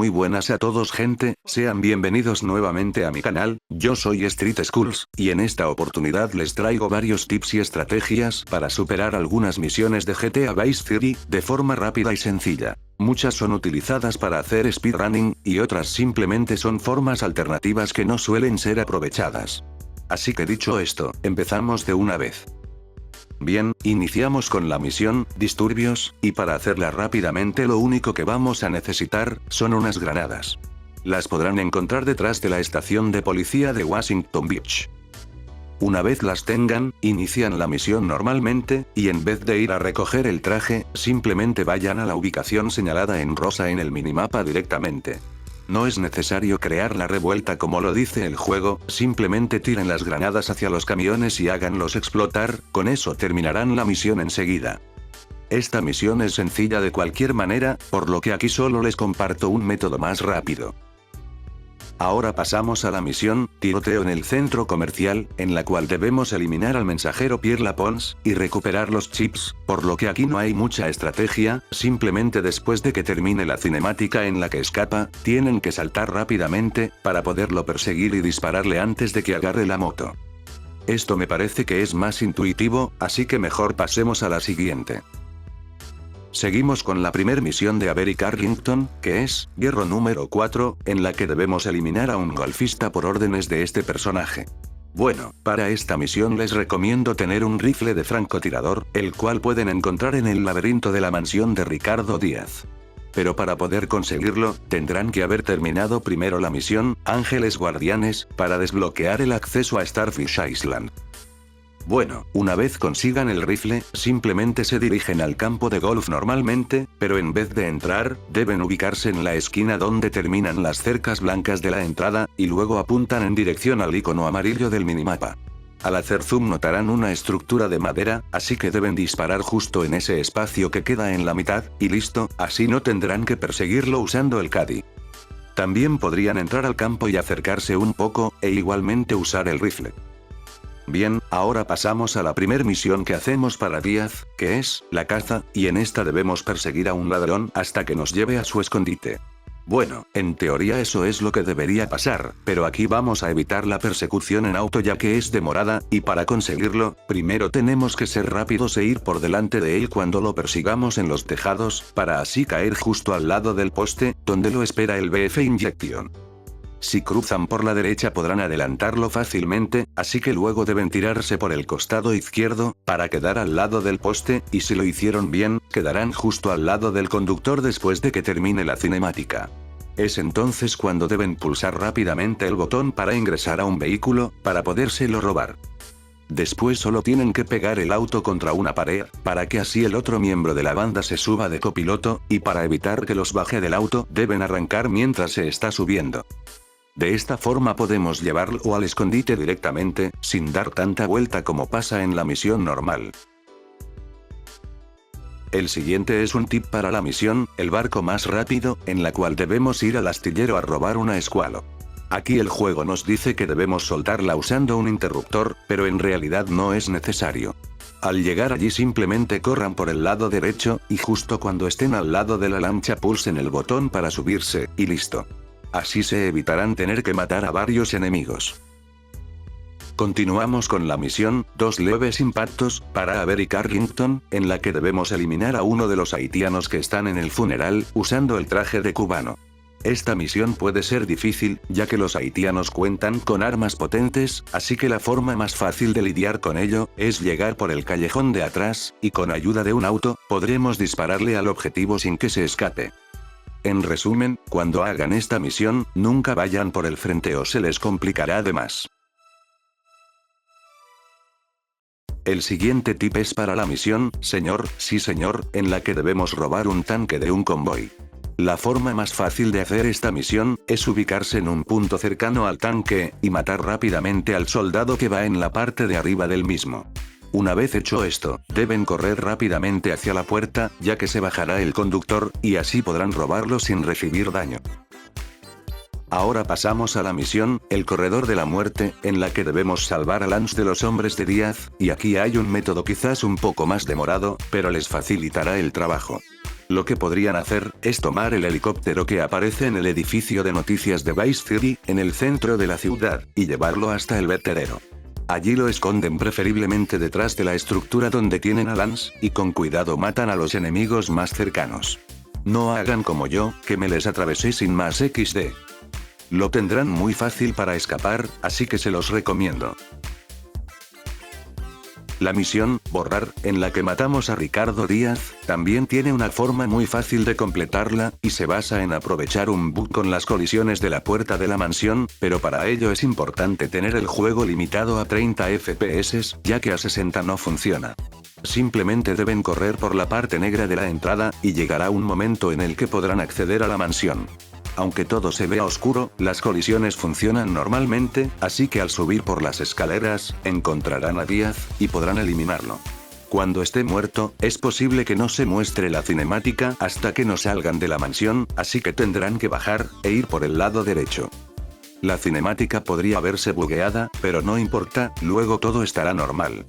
Muy buenas a todos gente, sean bienvenidos nuevamente a mi canal, yo soy Street Skulls, y en esta oportunidad les traigo varios tips y estrategias para superar algunas misiones de GTA Vice City, de forma rápida y sencilla. Muchas son utilizadas para hacer speedrunning, y otras simplemente son formas alternativas que no suelen ser aprovechadas. Así que dicho esto, empezamos de una vez. Bien, iniciamos con la misión, Disturbios, y para hacerla rápidamente lo único que vamos a necesitar, son unas granadas. Las podrán encontrar detrás de la estación de policía de Washington Beach. Una vez las tengan, inician la misión normalmente, y en vez de ir a recoger el traje, simplemente vayan a la ubicación señalada en rosa en el minimapa directamente. No es necesario crear la revuelta como lo dice el juego, simplemente tiren las granadas hacia los camiones y háganlos explotar, con eso terminarán la misión enseguida. Esta misión es sencilla de cualquier manera, por lo que aquí solo les comparto un método más rápido. Ahora pasamos a la misión, tiroteo en el centro comercial, en la cual debemos eliminar al mensajero Pierre Lapons, y recuperar los chips, por lo que aquí no hay mucha estrategia, simplemente después de que termine la cinemática en la que escapa, tienen que saltar rápidamente, para poderlo perseguir y dispararle antes de que agarre la moto. Esto me parece que es más intuitivo, así que mejor pasemos a la siguiente. Seguimos con la primer misión de Avery Carrington, que es, Guerra número 4, en la que debemos eliminar a un golfista por órdenes de este personaje. Bueno, para esta misión les recomiendo tener un rifle de francotirador, el cual pueden encontrar en el laberinto de la mansión de Ricardo Díaz. Pero para poder conseguirlo, tendrán que haber terminado primero la misión, Ángeles Guardianes, para desbloquear el acceso a Starfish Island. Bueno, una vez consigan el rifle, simplemente se dirigen al campo de golf normalmente, pero en vez de entrar, deben ubicarse en la esquina donde terminan las cercas blancas de la entrada, y luego apuntan en dirección al icono amarillo del minimapa. Al hacer zoom notarán una estructura de madera, así que deben disparar justo en ese espacio que queda en la mitad, y listo, así no tendrán que perseguirlo usando el Caddy. También podrían entrar al campo y acercarse un poco, e igualmente usar el rifle. Bien, ahora pasamos a la primer misión que hacemos para Díaz, que es, la caza, y en esta debemos perseguir a un ladrón hasta que nos lleve a su escondite. Bueno, en teoría eso es lo que debería pasar, pero aquí vamos a evitar la persecución en auto ya que es demorada, y para conseguirlo, primero tenemos que ser rápidos e ir por delante de él cuando lo persigamos en los tejados, para así caer justo al lado del poste, donde lo espera el BF Injection. Si cruzan por la derecha podrán adelantarlo fácilmente, así que luego deben tirarse por el costado izquierdo, para quedar al lado del poste, y si lo hicieron bien, quedarán justo al lado del conductor después de que termine la cinemática. Es entonces cuando deben pulsar rápidamente el botón para ingresar a un vehículo, para podérselo robar. Después solo tienen que pegar el auto contra una pared, para que así el otro miembro de la banda se suba de copiloto, y para evitar que los baje del auto, deben arrancar mientras se está subiendo. De esta forma podemos llevarlo al escondite directamente, sin dar tanta vuelta como pasa en la misión normal. El siguiente es un tip para la misión, el barco más rápido, en la cual debemos ir al astillero a robar una escualo. Aquí el juego nos dice que debemos soltarla usando un interruptor, pero en realidad no es necesario. Al llegar allí simplemente corran por el lado derecho, y justo cuando estén al lado de la lancha pulsen el botón para subirse, y listo. Así se evitarán tener que matar a varios enemigos. Continuamos con la misión, Dos leves impactos, para Avery Carrington, en la que debemos eliminar a uno de los haitianos que están en el funeral, usando el traje de cubano. Esta misión puede ser difícil, ya que los haitianos cuentan con armas potentes, así que la forma más fácil de lidiar con ello, es llegar por el callejón de atrás, y con ayuda de un auto, podremos dispararle al objetivo sin que se escape. En resumen, cuando hagan esta misión, nunca vayan por el frente o se les complicará de más. El siguiente tip es para la misión, señor, sí señor, en la que debemos robar un tanque de un convoy. La forma más fácil de hacer esta misión, es ubicarse en un punto cercano al tanque, y matar rápidamente al soldado que va en la parte de arriba del mismo. Una vez hecho esto, deben correr rápidamente hacia la puerta, ya que se bajará el conductor, y así podrán robarlo sin recibir daño. Ahora pasamos a la misión, el corredor de la muerte, en la que debemos salvar a Lance de los hombres de Díaz, y aquí hay un método quizás un poco más demorado, pero les facilitará el trabajo. Lo que podrían hacer, es tomar el helicóptero que aparece en el edificio de noticias de Vice City, en el centro de la ciudad, y llevarlo hasta el vertedero. Allí lo esconden preferiblemente detrás de la estructura donde tienen a Lance, y con cuidado matan a los enemigos más cercanos. No hagan como yo, que me les atravesé sin más XD. Lo tendrán muy fácil para escapar, así que se los recomiendo. La misión, borrar, en la que matamos a Ricardo Díaz, también tiene una forma muy fácil de completarla, y se basa en aprovechar un bug con las colisiones de la puerta de la mansión, pero para ello es importante tener el juego limitado a 30 FPS, ya que a 60 no funciona. Simplemente deben correr por la parte negra de la entrada, y llegará un momento en el que podrán acceder a la mansión. Aunque todo se vea oscuro, las colisiones funcionan normalmente, así que al subir por las escaleras, encontrarán a Díaz, y podrán eliminarlo. Cuando esté muerto, es posible que no se muestre la cinemática hasta que no salgan de la mansión, así que tendrán que bajar, e ir por el lado derecho. La cinemática podría verse bugueada, pero no importa, luego todo estará normal.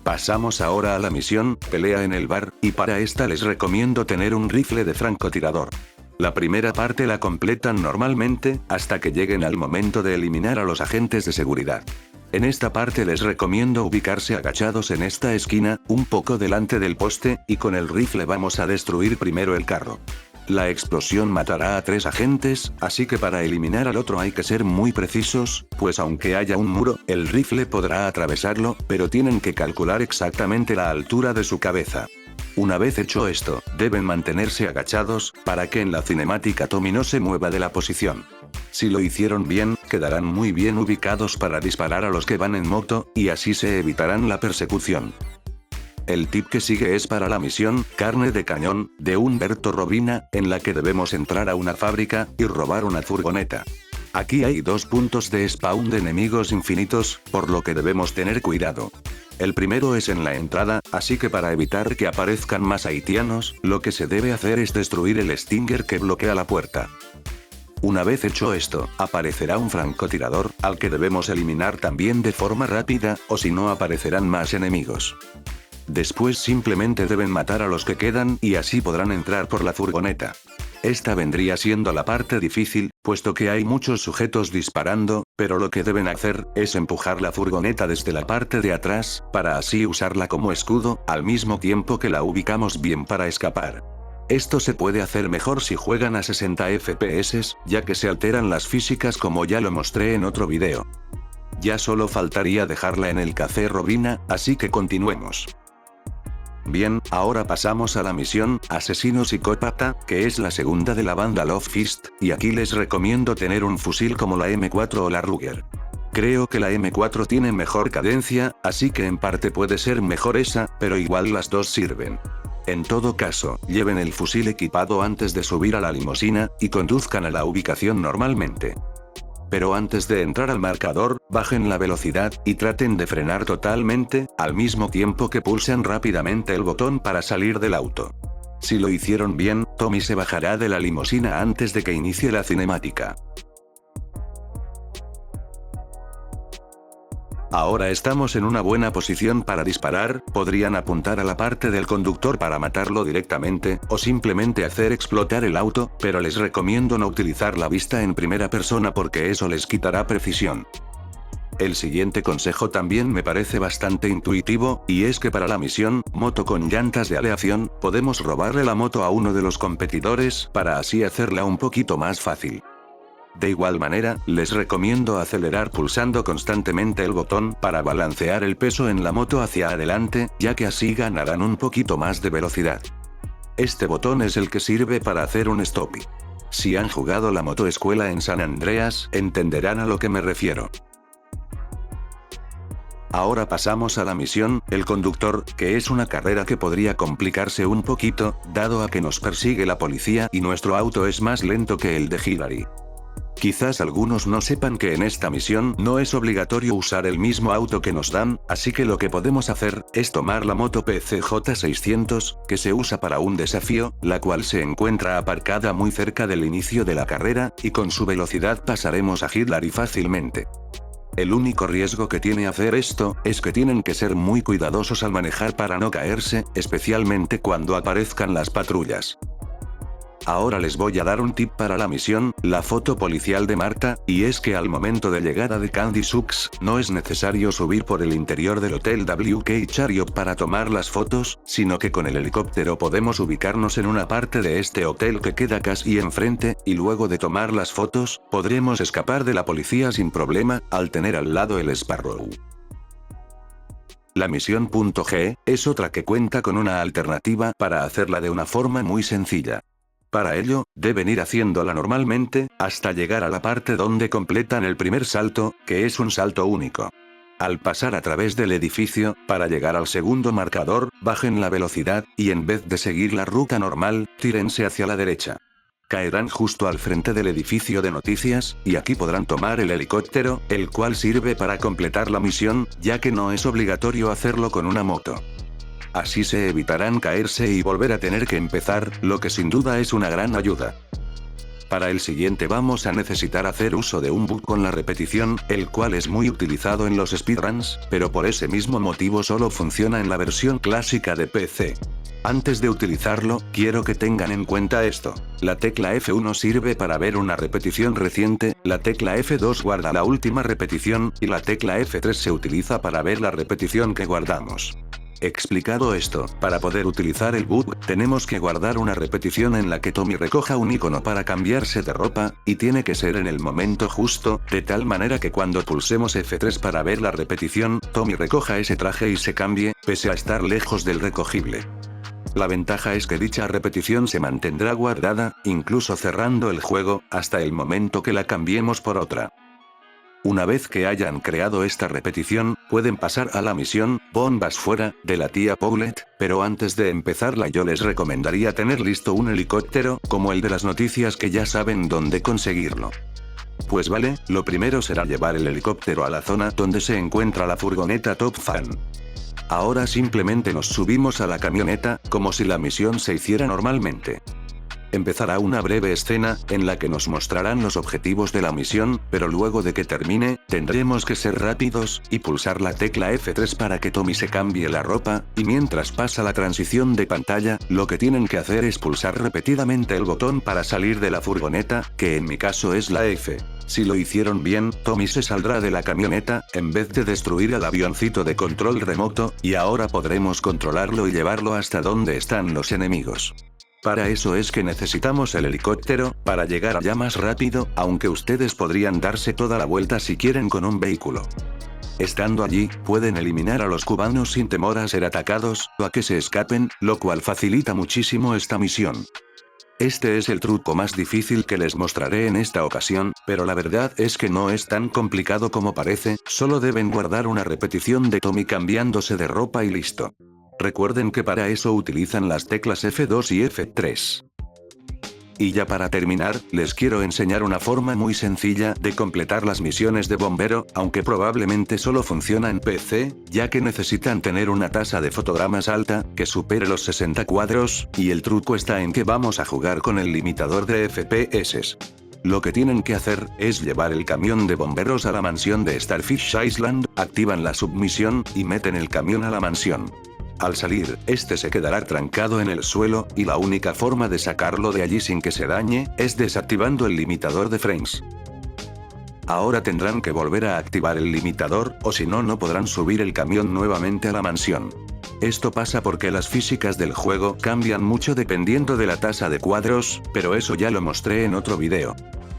Pasamos ahora a la misión, pelea en el bar, y para esta les recomiendo tener un rifle de francotirador. La primera parte la completan normalmente, hasta que lleguen al momento de eliminar a los agentes de seguridad. En esta parte les recomiendo ubicarse agachados en esta esquina, un poco delante del poste, y con el rifle vamos a destruir primero el carro. La explosión matará a 3 agentes, así que para eliminar al otro hay que ser muy precisos, pues aunque haya un muro, el rifle podrá atravesarlo, pero tienen que calcular exactamente la altura de su cabeza. Una vez hecho esto, deben mantenerse agachados, para que en la cinemática Tommy no se mueva de la posición. Si lo hicieron bien, quedarán muy bien ubicados para disparar a los que van en moto, y así se evitarán la persecución. El tip que sigue es para la misión, Carne de Cañón, de Humberto Robina, en la que debemos entrar a una fábrica, y robar una furgoneta. Aquí hay 2 puntos de spawn de enemigos infinitos, por lo que debemos tener cuidado. El primero es en la entrada, así que para evitar que aparezcan más haitianos, lo que se debe hacer es destruir el Stinger que bloquea la puerta. Una vez hecho esto, aparecerá un francotirador, al que debemos eliminar también de forma rápida, o si no aparecerán más enemigos. Después simplemente deben matar a los que quedan, y así podrán entrar por la furgoneta. Esta vendría siendo la parte difícil, puesto que hay muchos sujetos disparando, pero lo que deben hacer, es empujar la furgoneta desde la parte de atrás, para así usarla como escudo, al mismo tiempo que la ubicamos bien para escapar. Esto se puede hacer mejor si juegan a 60 FPS, ya que se alteran las físicas como ya lo mostré en otro video. Ya solo faltaría dejarla en el café Robina, así que continuemos. Bien, ahora pasamos a la misión, Asesino Psicópata, que es la segunda de la banda Love Fist, y aquí les recomiendo tener un fusil como la M4 o la Ruger. Creo que la M4 tiene mejor cadencia, así que en parte puede ser mejor esa, pero igual las dos sirven. En todo caso, lleven el fusil equipado antes de subir a la limusina, y conduzcan a la ubicación normalmente. Pero antes de entrar al marcador, bajen la velocidad, y traten de frenar totalmente, al mismo tiempo que pulsen rápidamente el botón para salir del auto. Si lo hicieron bien, Tommy se bajará de la limusina antes de que inicie la cinemática. Ahora estamos en una buena posición para disparar, podrían apuntar a la parte del conductor para matarlo directamente, o simplemente hacer explotar el auto, pero les recomiendo no utilizar la vista en primera persona porque eso les quitará precisión. El siguiente consejo también me parece bastante intuitivo, y es que para la misión, moto con llantas de aleación, podemos robarle la moto a uno de los competidores, para así hacerla un poquito más fácil. De igual manera, les recomiendo acelerar pulsando constantemente el botón para balancear el peso en la moto hacia adelante, ya que así ganarán un poquito más de velocidad. Este botón es el que sirve para hacer un stop. Si han jugado la motoescuela en San Andreas, entenderán a lo que me refiero. Ahora pasamos a la misión, el conductor, que es una carrera que podría complicarse un poquito, dado a que nos persigue la policía y nuestro auto es más lento que el de Hillary. Quizás algunos no sepan que en esta misión no es obligatorio usar el mismo auto que nos dan, así que lo que podemos hacer, es tomar la moto PCJ 600, que se usa para un desafío, la cual se encuentra aparcada muy cerca del inicio de la carrera, y con su velocidad pasaremos a Hillary fácilmente. El único riesgo que tiene hacer esto, es que tienen que ser muy cuidadosos al manejar para no caerse, especialmente cuando aparezcan las patrullas. Ahora les voy a dar un tip para la misión, la foto policial de Marta, y es que al momento de llegada de Candy Sucks, no es necesario subir por el interior del hotel WK Chariot para tomar las fotos, sino que con el helicóptero podemos ubicarnos en una parte de este hotel que queda casi enfrente, y luego de tomar las fotos, podremos escapar de la policía sin problema, al tener al lado el Sparrow. La misión .G, es otra que cuenta con una alternativa para hacerla de una forma muy sencilla. Para ello, deben ir haciéndola normalmente, hasta llegar a la parte donde completan el primer salto, que es un salto único. Al pasar a través del edificio, para llegar al segundo marcador, bajen la velocidad, y en vez de seguir la ruta normal, tírense hacia la derecha. Caerán justo al frente del edificio de noticias, y aquí podrán tomar el helicóptero, el cual sirve para completar la misión, ya que no es obligatorio hacerlo con una moto. Así se evitarán caerse y volver a tener que empezar, lo que sin duda es una gran ayuda. Para el siguiente vamos a necesitar hacer uso de un bug con la repetición, el cual es muy utilizado en los speedruns, pero por ese mismo motivo solo funciona en la versión clásica de PC. Antes de utilizarlo, quiero que tengan en cuenta esto. La tecla F1 sirve para ver una repetición reciente, la tecla F2 guarda la última repetición, y la tecla F3 se utiliza para ver la repetición que guardamos. Explicado esto, para poder utilizar el bug, tenemos que guardar una repetición en la que Tommy recoja un icono para cambiarse de ropa, y tiene que ser en el momento justo, de tal manera que cuando pulsemos F3 para ver la repetición, Tommy recoja ese traje y se cambie, pese a estar lejos del recogible. La ventaja es que dicha repetición se mantendrá guardada, incluso cerrando el juego, hasta el momento que la cambiemos por otra. Una vez que hayan creado esta repetición, pueden pasar a la misión, bombas fuera, de la tía Paulette, pero antes de empezarla yo les recomendaría tener listo un helicóptero, como el de las noticias que ya saben dónde conseguirlo. Pues vale, lo primero será llevar el helicóptero a la zona donde se encuentra la furgoneta Top Fan. Ahora simplemente nos subimos a la camioneta, como si la misión se hiciera normalmente. Empezará una breve escena, en la que nos mostrarán los objetivos de la misión, pero luego de que termine, tendremos que ser rápidos, y pulsar la tecla F3 para que Tommy se cambie la ropa, y mientras pasa la transición de pantalla, lo que tienen que hacer es pulsar repetidamente el botón para salir de la furgoneta, que en mi caso es la F. Si lo hicieron bien, Tommy se saldrá de la camioneta, en vez de destruir al avioncito de control remoto, y ahora podremos controlarlo y llevarlo hasta donde están los enemigos. Para eso es que necesitamos el helicóptero, para llegar allá más rápido, aunque ustedes podrían darse toda la vuelta si quieren con un vehículo. Estando allí, pueden eliminar a los cubanos sin temor a ser atacados, o a que se escapen, lo cual facilita muchísimo esta misión. Este es el truco más difícil que les mostraré en esta ocasión, pero la verdad es que no es tan complicado como parece, solo deben guardar una repetición de Tommy cambiándose de ropa y listo. Recuerden que para eso utilizan las teclas F2 y F3. Y ya para terminar, les quiero enseñar una forma muy sencilla de completar las misiones de bombero, aunque probablemente solo funciona en PC, ya que necesitan tener una tasa de fotogramas alta, que supere los 60 cuadros, y el truco está en que vamos a jugar con el limitador de FPS. Lo que tienen que hacer, es llevar el camión de bomberos a la mansión de Starfish Island, activan la submisión, y meten el camión a la mansión. Al salir, este se quedará trancado en el suelo, y la única forma de sacarlo de allí sin que se dañe, es desactivando el limitador de frames. Ahora tendrán que volver a activar el limitador, o si no, no podrán subir el camión nuevamente a la mansión. Esto pasa porque las físicas del juego cambian mucho dependiendo de la tasa de cuadros, pero eso ya lo mostré en otro video.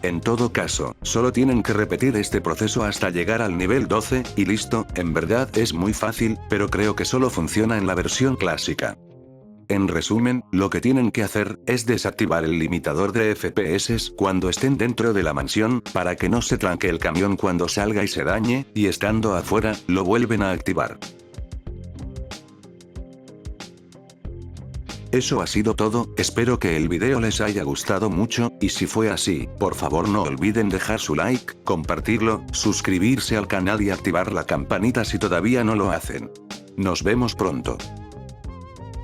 En todo caso, solo tienen que repetir este proceso hasta llegar al nivel 12, y listo. En verdad es muy fácil, pero creo que solo funciona en la versión clásica. En resumen, lo que tienen que hacer, es desactivar el limitador de FPS cuando estén dentro de la mansión, para que no se tranque el camión cuando salga y se dañe, y estando afuera, lo vuelven a activar. Eso ha sido todo, espero que el video les haya gustado mucho, y si fue así, por favor no olviden dejar su like, compartirlo, suscribirse al canal y activar la campanita si todavía no lo hacen. Nos vemos pronto.